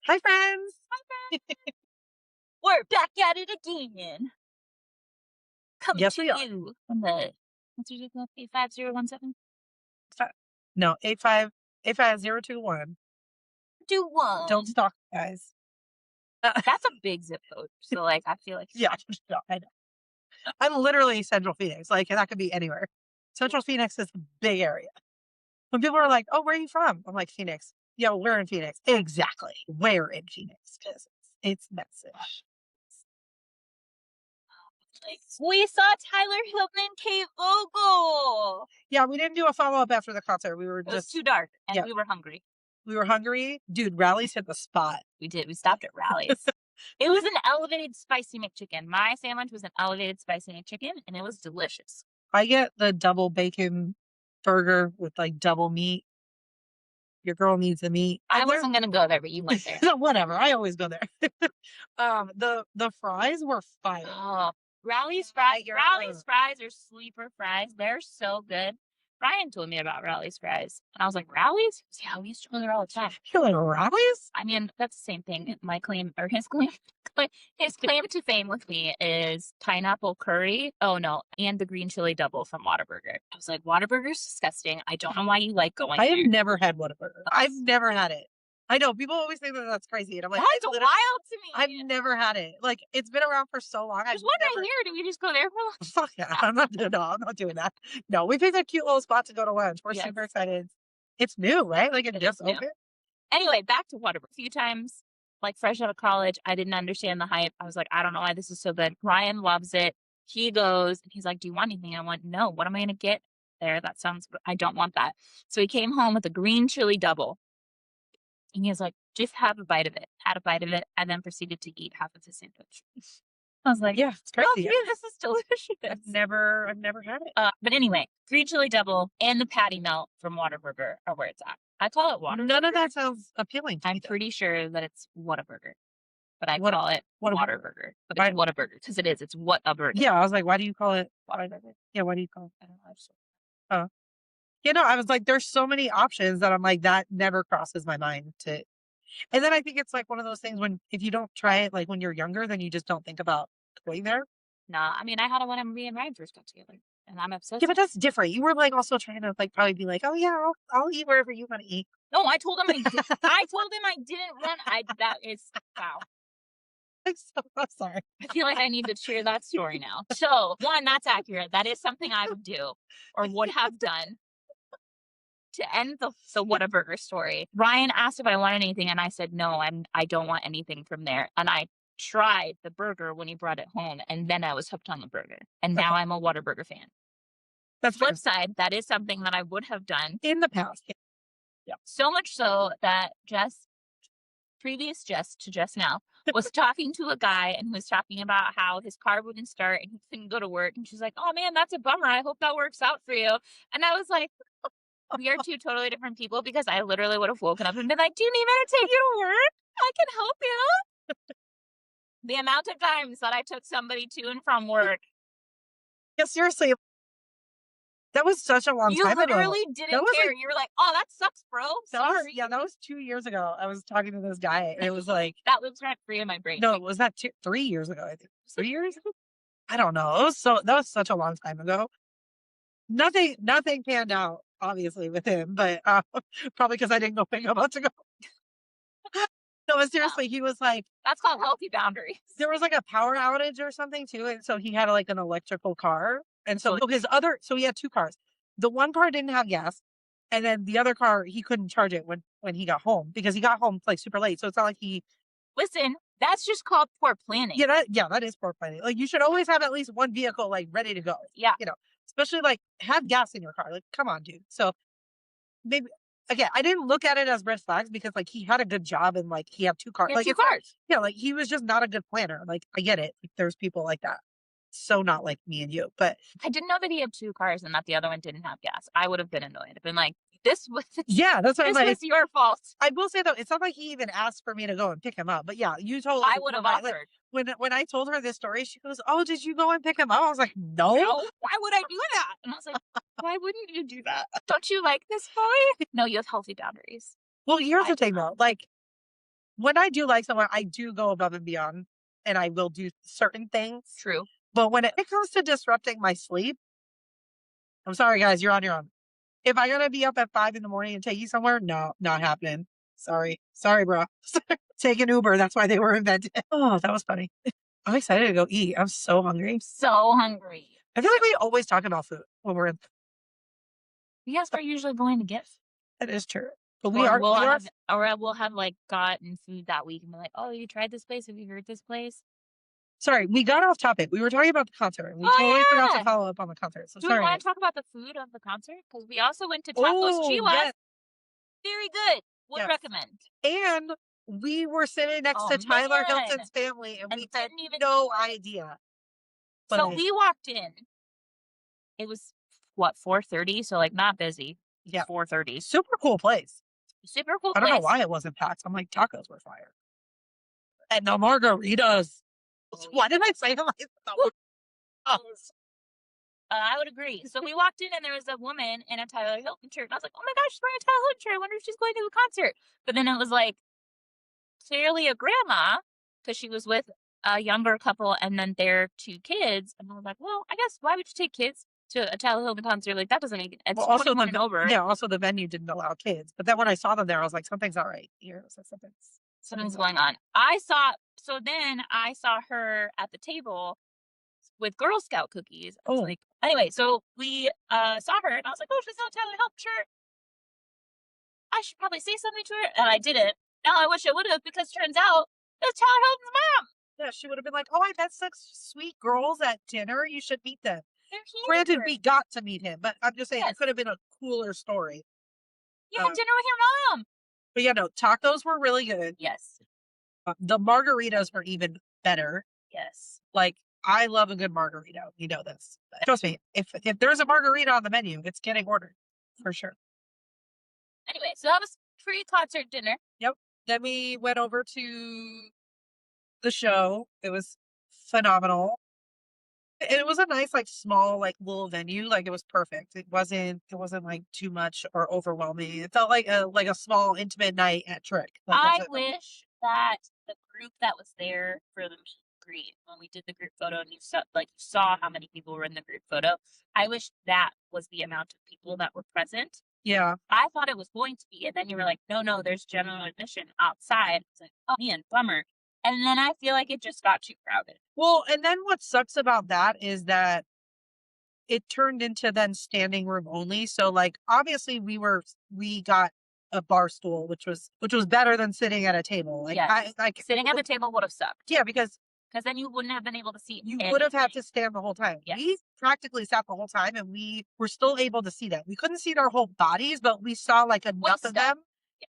Hi, friends. We're back at it again. Coming Yes, to we are. you from the what's your zip code? 85017? No, 85021. Do Don't one. stalk, guys. Uh, That's a big zip code. So I feel like yeah, no, I know. I'm literally Central Phoenix. Like, that could be anywhere. Central Phoenix is a big area. When people are like, "Oh, where are you from?" I'm like, "Phoenix." Yeah, well, we're in Phoenix. Exactly. Where in Phoenix? Because it's message. we saw Tyler Hilton and Kate Vogel. Yeah, we didn't do a follow up after the concert. We were It was just, too dark and yeah, we were hungry. we were hungry. Dude, Rally's hit the spot. We did. We stopped at Rally's. It was an elevated spicy McChicken. My sandwich was an elevated spicy McChicken and it was delicious. I get the double bacon burger with like double meat. Your girl needs the meat. I wasn't gonna go there, but you went there. No, whatever. I always go there. The fries were fire. Oh, Rally's fries. Rally's fries are sleeper fries. They're so good. Brian told me about Rally's fries, and I was like, Rally's? Yeah, we used to go there all the time. You're like Rally's? I mean, that's the same thing. My claim or his claim, his claim to fame with me is pineapple curry. Oh no, and the green chili double from Whataburger. I was like, Whataburger's disgusting. I don't know why you like going I there. have never had Whataburger. I've never had it. I know people always think that that's crazy, and I'm like, That's wild to me. I've never had it. Like, it's been around for so long. There's one right here. Do we just go there for lunch? Fuck yeah! I'm not doing that. No, we picked a cute little spot to go to lunch. We're Yes. super excited. It's new, right? Like it just new. opened. Anyway, back to Whataburger. A few times, like fresh out of college, I didn't understand the hype. I was like, I don't know why this is so good. Ryan loves it. He goes and he's like, do you want anything? I went, no. What am I going to get there? That sounds, I don't want that. So he came home with a green chili double. And he was like, just have a bite of it. Had a bite of it, and then proceeded to eat half of the sandwich. I was like, Yeah, it's crazy. okay, this is delicious. I've never had it. But anyway, green chili double and the patty melt from Whataburger are where it's at. I call it Whataburger. None of that sounds appealing to me. I'm pretty sure that it's Whataburger, but I What- call it what- Whataburger. But Why- it's Whataburger because it is. It's what a burger. Yeah, I was like, why do you call it? Whataburger. Yeah, why do you call it? I don't know. I just- I was like, there's so many options that I'm like, that never crosses my mind to. And then I think it's like one of those things when if you don't try it like when you're younger, then you just don't think about going there. Nah, I mean, I had it when me and Ryan first got together, and I'm obsessed. Yeah, but that's different. You were like also trying to like probably be like, oh yeah, I'll eat wherever you want to eat. No, I told him I told him I didn't run. That is wow. I'm sorry. I feel like I need to share that story now. So, one, that's accurate. That is something I would do or would have done. To end the Whataburger story, Ryan asked if I wanted anything, and I said no. I don't want anything from there. And I tried the burger when he brought it home, and then I was hooked on the burger. And now I'm a Whataburger fan. That's Flip side, that is something that I would have done in the past. Yeah. So much so that previous Jess to just now, was talking to a guy and he was talking about how his car wouldn't start and he couldn't go to work. And she's like, oh man, that's a bummer. I hope that works out for you. And I was like, we are two totally different people because I literally would have woken up and been like, do you need me to take you to work? I can help you. The amount of times that I took somebody to and from work. Yeah, seriously. That was such a long time ago. You literally didn't care. You were like, oh, that sucks, bro. Sorry. That was 2 years ago. I was talking to this guy and it was like. That lives rent free in my brain. No, was that 3 years ago, I think. 3 years ago? I don't know. That was such a long time ago. Nothing panned out, obviously, with him, but probably because I didn't go pick him up to go. No, but seriously, he was like. That's called healthy boundaries. There was like a power outage or something too. And so he had like an electrical car. And so he had 2 cars. The one car didn't have gas. And then the other car, he couldn't charge it when he got home because he got home like super late. So it's not like he. Listen, that's just called poor planning. Yeah, that is poor planning. Like you should always have at least one vehicle like ready to go. Yeah. Especially like have gas in your car. Like, come on, dude. So maybe again, I didn't look at it as red flags because like he had a good job and like he had 2 cars. Like 2 cars. Yeah, like he was just not a good planner. Like I get it. Like, there's people like that. So not like me and you, but I didn't know that he had 2 cars and that the other one didn't have gas. I would have been annoyed. I've been like, this was that's what I'm like. This was your fault. I will say though, it's not like he even asked for me to go and pick him up. But yeah, you told. I would have offered. When I told her this story, she goes, "Oh, did you go and pick him up?" I was like, "No. Why would I do that?" And I was like, "Why wouldn't you do that? Don't you like this boy?" No, you have healthy boundaries. Well, here's the thing though, like when I do like someone, I do go above and beyond and I will do certain things. True. But when it comes to disrupting my sleep, I'm sorry, guys, you're on your own. If I gotta be up at 5 in the morning and take you somewhere, no, not happening. Sorry. Sorry, bro. Take an Uber. That's why they were invented. Oh, that was funny. I'm excited to go eat. I'm so hungry. So hungry. I feel like we always talk about food when we're in. Yes, we're usually going to get food. That is true. But Or we'll have like gotten food that week and be like, oh, you tried this place? Have you heard this place? sorry, we got off topic. We were talking about the concert. We Oh, totally forgot to yeah. follow up on the concert. So Do we sorry. want to talk about the food of the concert? Because we also went to Tacos Oh, Chihuahua. yes. Very good. Would Yes. recommend. And we were sitting next Oh, to Tyler man. Hilton's family, and And we had didn't even no know it. idea. So But we walked in. It was what, 4:30? So like not busy. yeah, 4:30. super cool place. Super cool I don't know place. why it wasn't packed. I'm like, tacos were fire. And the margaritas. Why did I say it like that? Oh, I would agree. So we walked in and there was a woman in a Tyler Hilton shirt. And I was like, oh my gosh, she's wearing a Tyler Hilton shirt. I wonder if she's going to the concert. But then it was like clearly a grandma because she was with a younger couple and then their 2 kids. And I was like, well, I guess why would you take kids to a Tyler Hilton concert? Like that doesn't make it's well, also 21 and over. yeah, also the venue didn't allow kids. But then when I saw them there, I was like, something's all right here. So Something's going on. So then I saw her at the table with Girl Scout cookies. I was Oh. like, anyway, so we saw her and I was like, oh, she's not Tyler Hilton shirt. I should probably say something to her. And I didn't. Now I wish I would have because turns out it was Tyler Hilton's mom. Yeah, she would have been like, oh, I met such sweet girls at dinner. You should meet them. They're here. Granted, we got to meet him, but I'm just saying Yes. it could have been a cooler story. You had dinner with your mom. But yeah, no, tacos were really good. Yes. The margaritas were even better. Yes. Like, I love a good margarita. You know this. Trust me, if there's a margarita on the menu, it's getting ordered for sure. Anyway, so that was pre-concert dinner. Yep. Then we went over to the show. It was phenomenal. It was a nice, like small, like little venue. Like it was perfect. It wasn't like too much or overwhelming. It felt like a small intimate night at Trick. Like, I wish that the group that was there for the meet and greet when we did the group photo and you saw how many people were in the group photo. I wish that was the amount of people that were present. Yeah. I thought it was going to be, and then you were like, no, there's general admission outside. It's like, oh man, bummer. And then I feel like it just got too crowded. Well, and then what sucks about that is that it turned into then standing room only. So like obviously we got a bar stool, which was better than sitting at a table. Like Yes. Sitting at the with- table would have sucked. Yeah, because then you wouldn't have been able to see. you would have had to stand the whole time. Yes. We practically sat the whole time and we were still able to see them. We couldn't see their whole bodies, but we saw like enough of them.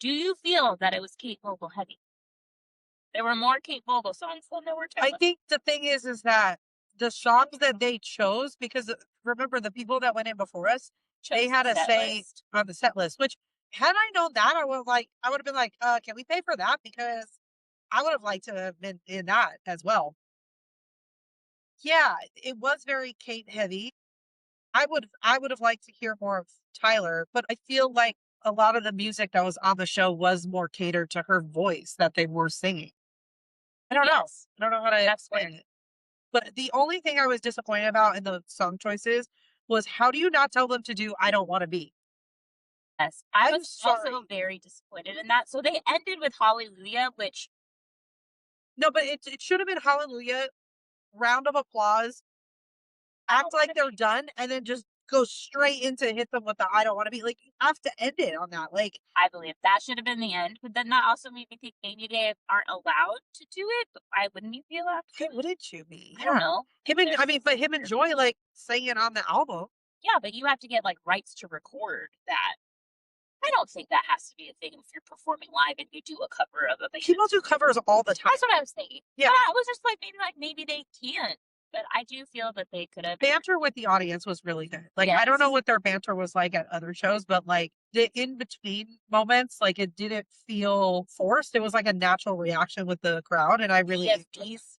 Do you feel that it was Kate Vogel heavy? There were more Kate Vogel songs than there were Taylor. I think the thing is that the songs that they chose, because remember the people that went in before us, they had a say on the set list, which had I known that, I would have been like, can we pay for that? Because I would have liked to have been in that as well. Yeah, it was very Kate heavy. I would have liked to hear more of Tyler, but I feel like a lot of the music that was on the show was more catered to her voice that they were singing. I don't know. I don't know how to explain it. But the only thing I was disappointed about in the song choices was how do you not tell them to do I Don't Want to Be? Yes, I was also very disappointed in that. So they ended with Hallelujah, which... No, but it should have been Hallelujah, round of applause, act like they're done, and then just go straight into hit them with the I Don't Want to Be. Like, you have to end it on that. Like, I believe that should have been the end. But then that also made me think maybe they aren't allowed to do it. But why wouldn't you be allowed to? why wouldn't you be? I don't know. Him and Joy like singing on the album. Yeah, but you have to get like rights to record that. I don't think that has to be a thing if you're performing live and you do a cover of a band. People do covers all the time. That's what I was thinking. Yeah. But I was just like maybe they can't. But I do feel that they could have. Banter with the audience was really good. Like, Yes. I don't know what their banter was like at other shows, but like the in-between moments, like it didn't feel forced. It was like a natural reaction with the crowd. And I really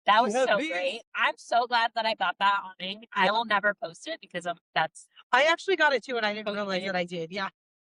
that was so great. I'm so glad that I got that on me. I will never post it because I actually got it too, and I didn't realize that I did. Yeah.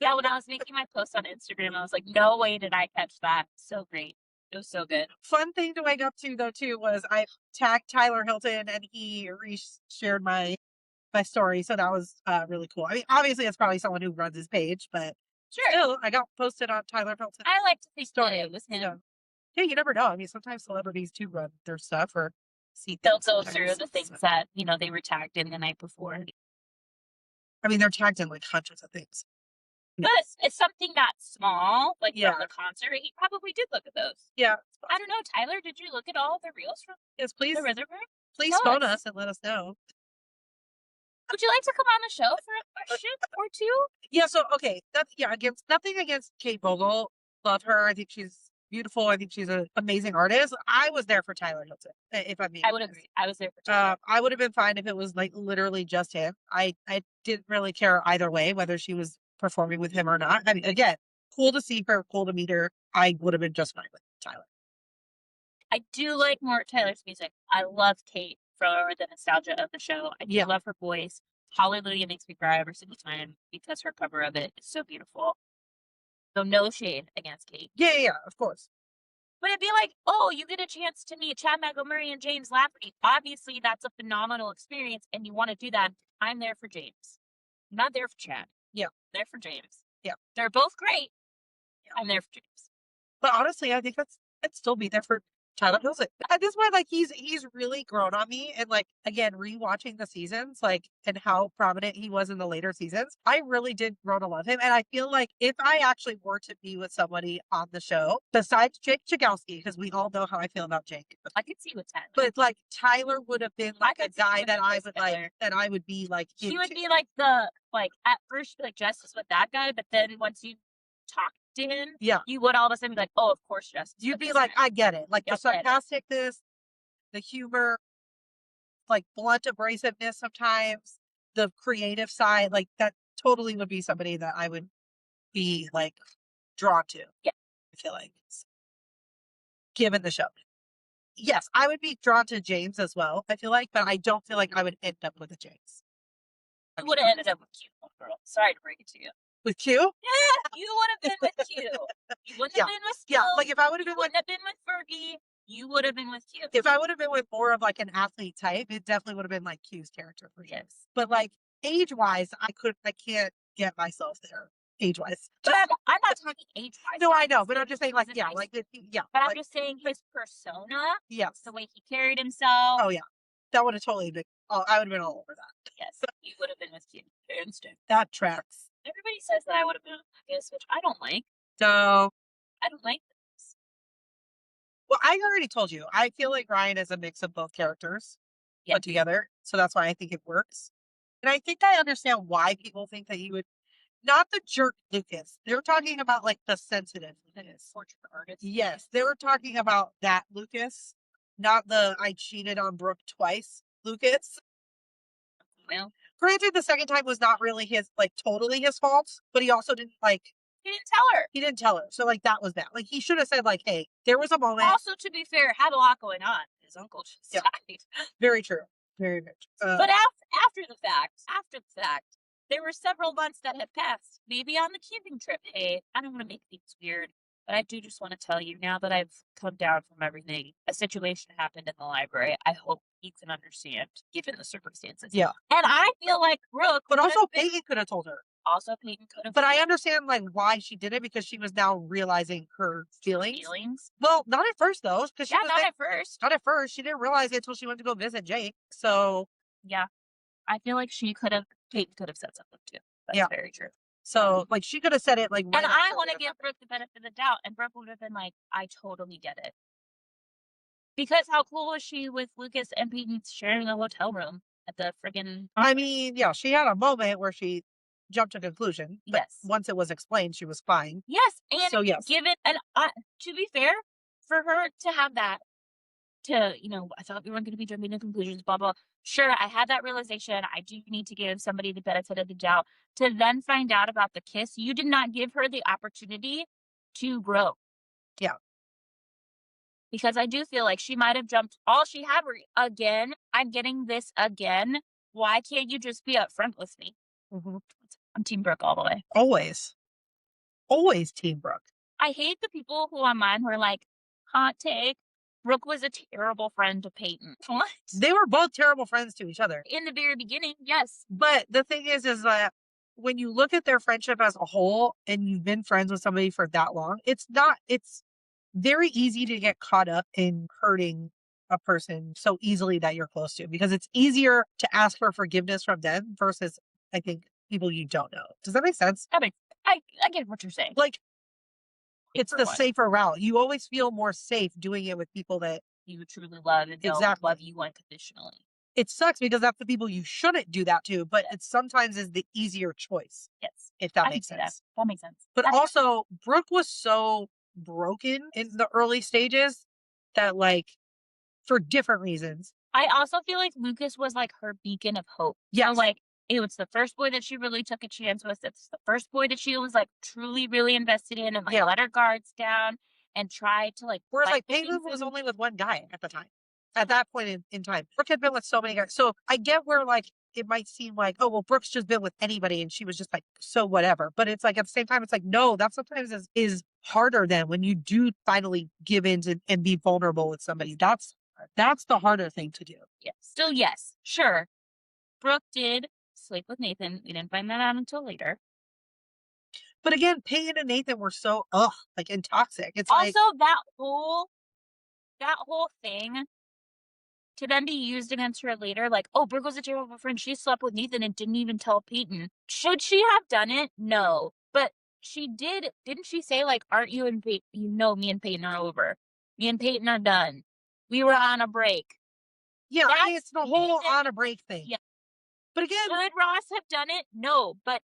Yeah, when I was making my post on Instagram, I was like, no way did I catch that. So great. It was so good. Fun thing to wake up to though too was I tagged Tyler Hilton and he shared my story, so that was really cool. I mean, obviously it's probably someone who runs his page, but Sure. still, I got posted on Tyler Hilton. I like to think that story. it was him. Yeah, you never know. I mean, sometimes celebrities do run their stuff or see They'll things. go through sometimes. the things that, you know, they were tagged in the night before. I mean, they're tagged in like hundreds of things. But it's something that small, like Yeah. from the concert. He probably did look at those. Yeah. I don't know, Tyler, did you look at all the reels from Yes, please. the Reservoir? Please Tell phone us. us and let us know. Would you like to come on the show for a question or two? Yeah, so okay, against nothing against Kate Vogel. Love her. I think she's beautiful. I think she's an amazing artist. I was there for Tyler Hilton, if I'm being I would honest. agree. I was there for Tyler. I would have been fine if it was like literally just him. I didn't really care either way whether she was performing with him or not. I mean, again, cool to see her, cool to meet her. I would have been just fine with Tyler. I do like more Tyler's music. I love Kate for the nostalgia of the show. I do love her voice. Hallelujah makes me cry every single time because her cover of it is so beautiful. So no shade against Kate. Yeah, of course. But it'd be like, oh, you get a chance to meet Chad Montgomery and James Lafferty. Obviously, that's a phenomenal experience, and you want to do that. I'm there for James. I'm not there for Chad. Yeah. I'm there for James. Yeah. They're both great. Yeah. I'm there for James. But honestly, I think I'd still be there for Tyler Hilton. At this point, like he's really grown on me, and like again, rewatching the seasons, like and how prominent he was in the later seasons, I really did grow to love him. And I feel like if I actually were to be with somebody on the show besides Jake Chagowski, because we all know how I feel about Jake, I could see with Tyler, but like Tyler would have been like a guy that I would together. like, that I would be like. He would be like at first you'd be like Justice with that guy, but then once you talk to him, you would all of a sudden be like, oh, of course, Justice. You'd be like, I get it. Like the sarcasticness, the humor, like blunt abrasiveness sometimes, the creative side, like that totally would be somebody that I would be like drawn to. Yeah. I feel like, given the show. Yes, I would be drawn to James as well, I feel like, but I don't feel like I would end up with a James. You would have ended up with Q, girl. Sorry to break it to you. With Q? Yeah, you would have been with Q. You wouldn't have been with Q. Yeah, like if I would have been wouldn't have been with Fergie, you would have been with Q. If I would have been with more of like an athlete type, it definitely would have been like Q's character for James. But like age wise, I can't get myself there age wise. But I'm not talking age wise. No, I know, but I'm just saying like But But I'm just saying his persona. Yes. The way he carried himself. Oh yeah, that would have totally been. Oh, I would have been all over that. Yes, you would have been with Q. Instant. That tracks. Everybody says that I would have been with this, which I don't like. So I don't like this. Well, I already told you. I feel like Ryan is a mix of both characters put together, so that's why I think it works. And I think I understand why people think that he would. Not the jerk Lucas. They were talking about like the sensitive Lucas. Portrait artist. Yes, they were talking about that Lucas, not the I cheated on Brooke twice Lucas. Well, granted, the second time was not really his, like totally his fault, but he also didn't like. He didn't tell her. He didn't tell her, so like that was bad. Like he should have said like, "Hey, there was a moment." Also, to be fair, had a lot going on. His uncle just died. Very true. Very much. But after the fact, there were several months that had passed. Maybe on the camping trip. Hey, I don't want to make things weird, but I do just want to tell you now that I've come down from everything. A situation happened in the library. I hope you can understand, given the circumstances. Yeah. And I feel like Brooke, but also Peyton could have told her. Also, Peyton could have. But I understand like why she did it, because she was now realizing her feelings. Well, not at first though, because not at first. Not at first. She didn't realize it until she went to go visit Jake. So yeah, I feel like Peyton could have said something too. That's very true. So like she could have said it like. And I want to give Brooke the benefit of the doubt, and Brooke would have been like, "I totally get it." Because how cool was she with Lucas and Peyton sharing the hotel room at the friggin'? I mean, yeah, she had a moment where she jumped to conclusion. But once it was explained, she was fine. Yes, and so yes, given and to be fair, for her to have that, I thought we weren't going to be jumping to conclusions. Blah blah. Sure, I had that realization. I do need to give somebody the benefit of the doubt. To then find out about the kiss, you did not give her the opportunity to grow. Yeah. Because I do feel like she might have jumped. All she had were, again, I'm getting this again. Why can't you just be upfront with me? Mm-hmm. I'm Team Brooke all the way. Always. Always Team Brooke. I hate the people who online were like, Hot take. Brooke was a terrible friend to Peyton. What? They were both terrible friends to each other. In the very beginning, yes. But the thing is that when you look at their friendship as a whole and you've been friends with somebody for that long, it's very easy to get caught up in hurting a person so easily that you're close to, because it's easier to ask for forgiveness from them versus, I think, people you don't know. Does that make sense? I get what you're saying. Like, it's the safer route. You always feel more safe doing it with people that you truly love and don't love you unconditionally. It sucks because that's the people you shouldn't do that to, but it sometimes is the easier choice. Yes. If that makes sense. That makes sense. But also, Brooke was so broken in the early stages that, like, for different reasons. I also feel like Lucas was like her beacon of hope. Yeah. So, like, it was the first boy that she really took a chance with. It's the first boy that she was like truly, really invested in and like let her guards down and tried to like. Whereas like Peyton was only with one guy at the time. At that point in time, Brooke had been with so many guys. So I get where like it might seem like, oh well, Brooke's just been with anybody and she was just like so whatever. But it's like at the same time, it's like no, that sometimes is harder than when you do finally give in and be vulnerable with somebody. That's the harder thing to do. Yes. Still, yes, sure. Brooke did sleep with Nathan. We didn't find that out until later. But again, Peyton and Nathan were so like and toxic. It's also like that whole thing to then be used against her later, like, oh, Brooke was a terrible friend. She slept with Nathan and didn't even tell Peyton. Should she have done it? No. But she did. Didn't she say, like, aren't you and Peyton, me and Peyton are over. Me and Peyton are done. We were on a break. Yeah, I mean, it's the whole on a break thing. Yeah. But again, should Ross have done it? No. But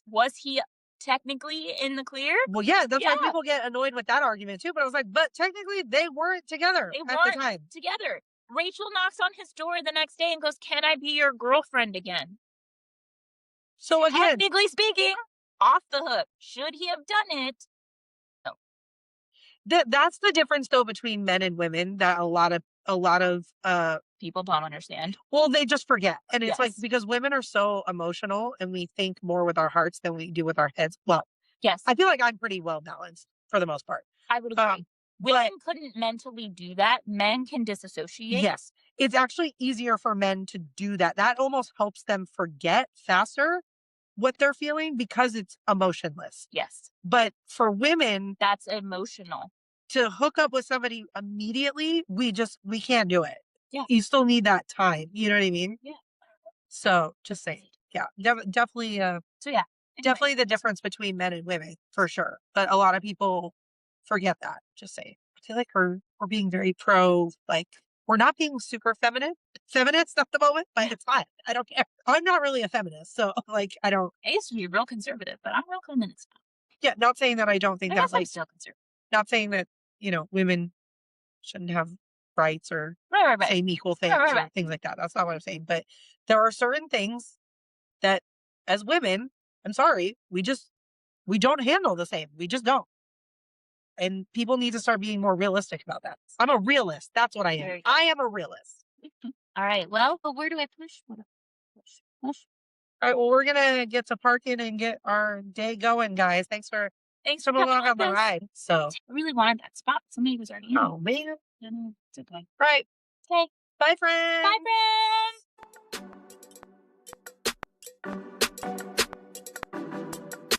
was he technically in the clear? Well, yeah, that's why people get annoyed with that argument too. But I was like, but technically they weren't together at the time. Together. Rachel knocks on his door the next day and goes, "Can I be your girlfriend again?" So again, technically speaking, off the hook. Should he have done it? No. That's the difference though between men and women that a lot of people don't understand. Well, they just forget. And it's like because women are so emotional and we think more with our hearts than we do with our heads. Well, yes. I feel like I'm pretty well balanced for the most part. I would agree. Women couldn't mentally do that. Men can disassociate. Yes. It's actually easier for men to do that. That almost helps them forget faster what they're feeling because it's emotionless. Yes. But for women, that's emotional. To hook up with somebody immediately, we can't do it. Yeah. You still need that time. You know what I mean? Yeah. So just saying. Yeah. Definitely. So yeah. Definitely the difference between men and women for sure. But a lot of people forget that. Just saying. I feel like we're being very like we're not being super feminist at the moment, but it's fine. I don't care. I'm not really a feminist. So like, I used to be real conservative, but I'm real feminist now. Yeah. Not saying that I don't think that like, still conservative. Not saying that, women shouldn't have rights or same equal things or things like that. That's not what I'm saying. But there are certain things that as women, I'm sorry, we don't handle the same. We just don't. And people need to start being more realistic about that. I'm a realist. That's what I am. I am a realist. All right. Well, but where do I push? Push. All right. Well, we're going to get to parking and get our day going, guys. Thanks for coming along on the ride. So I really wanted that spot. Somebody was already in. Oh, man. It's okay. All right. Okay. Bye, friends. Bye, friends.